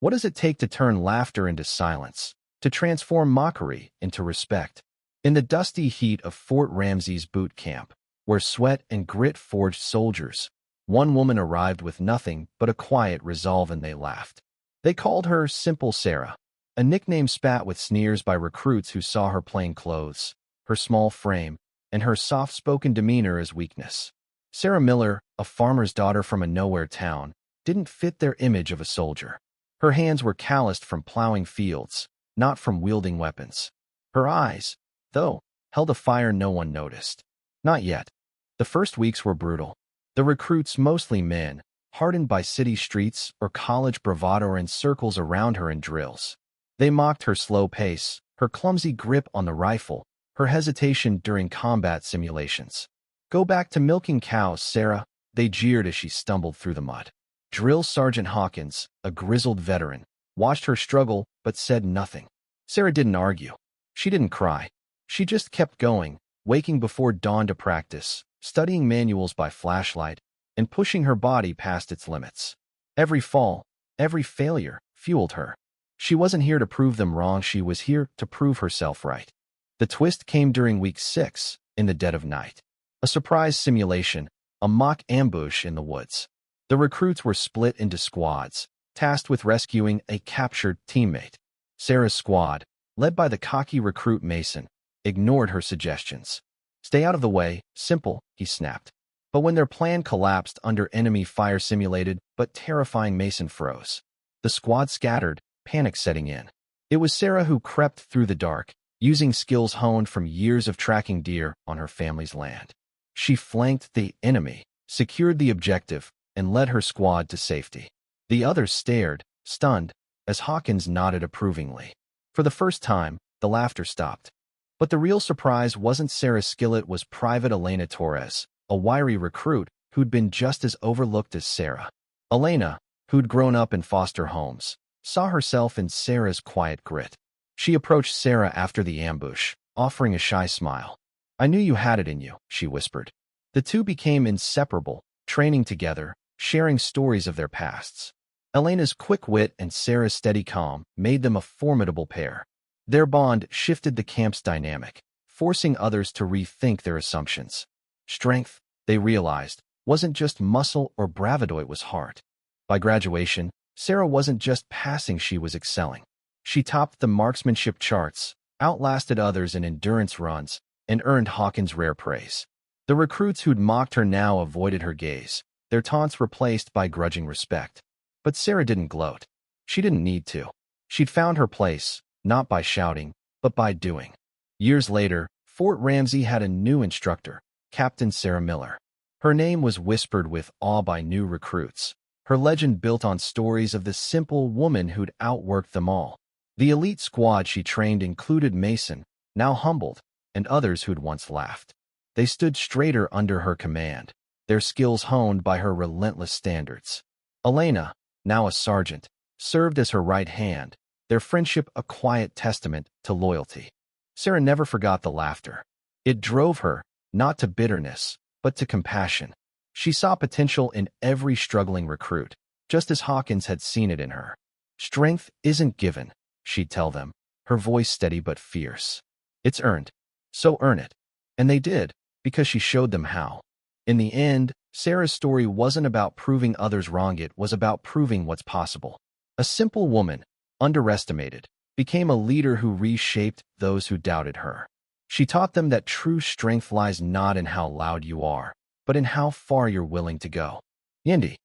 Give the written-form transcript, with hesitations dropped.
What does it take to turn laughter into silence, to transform mockery into respect? In the dusty heat of Fort Ramsey's boot camp, where sweat and grit forged soldiers, one woman arrived with nothing but a quiet resolve, and they laughed. They called her Simple Sarah, a nickname spat with sneers by recruits who saw her plain clothes, her small frame, and her soft-spoken demeanor as weakness. Sarah Miller, a farmer's daughter from a nowhere town, didn't fit their image of a soldier. Her hands were calloused from plowing fields, not from wielding weapons. Her eyes, though, held a fire no one noticed. Not yet. The first weeks were brutal. The recruits, mostly men, hardened by city streets or college bravado, in circles around her in drills. They mocked her slow pace, her clumsy grip on the rifle, her hesitation during combat simulations. "Go back to milking cows, Sarah," they jeered as she stumbled through the mud. Drill Sergeant Hawkins, a grizzled veteran, watched her struggle but said nothing. Sarah didn't argue. She didn't cry. She just kept going, waking before dawn to practice, studying manuals by flashlight, and pushing her body past its limits. Every fall, every failure, fueled her. She wasn't here to prove them wrong, she was here to prove herself right. The twist came during week 6, in the dead of night. A surprise simulation, a mock ambush in the woods. The recruits were split into squads, tasked with rescuing a captured teammate. Sarah's squad, led by the cocky recruit Mason, ignored her suggestions. "Stay out of the way, Simple," he snapped. But when their plan collapsed under enemy fire, simulated but terrifying Mason froze. The squad scattered, panic setting in. It was Sarah who crept through the dark, using skills honed from years of tracking deer on her family's land. She flanked the enemy, secured the objective, and led her squad to safety. The others stared, stunned, as Hawkins nodded approvingly. For the first time, the laughter stopped. But the real surprise wasn't Sarah's skill, it was Private Elena Torres, a wiry recruit who'd been just as overlooked as Sarah. Elena, who'd grown up in foster homes, saw herself in Sarah's quiet grit. She approached Sarah after the ambush, offering a shy smile. "I knew you had it in you," she whispered. The two became inseparable, training together, sharing stories of their pasts. Elena's quick wit and Sarah's steady calm made them a formidable pair. Their bond shifted the camp's dynamic, forcing others to rethink their assumptions. Strength, they realized, wasn't just muscle or bravado, it was heart. By graduation, Sarah wasn't just passing, she was excelling. She topped the marksmanship charts, outlasted others in endurance runs, and earned Hawkins' rare praise. The recruits who'd mocked her now avoided her gaze, their taunts replaced by grudging respect. But Sarah didn't gloat. She didn't need to. She'd found her place, not by shouting, but by doing. Years later, Fort Ramsey had a new instructor, Captain Sarah Miller. Her name was whispered with awe by new recruits, her legend built on stories of the simple woman who'd outworked them all. The elite squad she trained included Mason, now humbled, and others who'd once laughed. They stood straighter under her command, their skills honed by her relentless standards. Elena, now a sergeant, served as her right hand, their friendship a quiet testament to loyalty. Sarah never forgot the laughter. It drove her, not to bitterness, but to compassion. She saw potential in every struggling recruit, just as Hawkins had seen it in her. "Strength isn't given," she'd tell them, her voice steady but fierce. "It's earned. So earn it." And they did, because she showed them how. In the end, Sarah's story wasn't about proving others wrong, it was about proving what's possible. A simple woman, underestimated, became a leader who reshaped those who doubted her. She taught them that true strength lies not in how loud you are, but in how far you're willing to go. Yindi.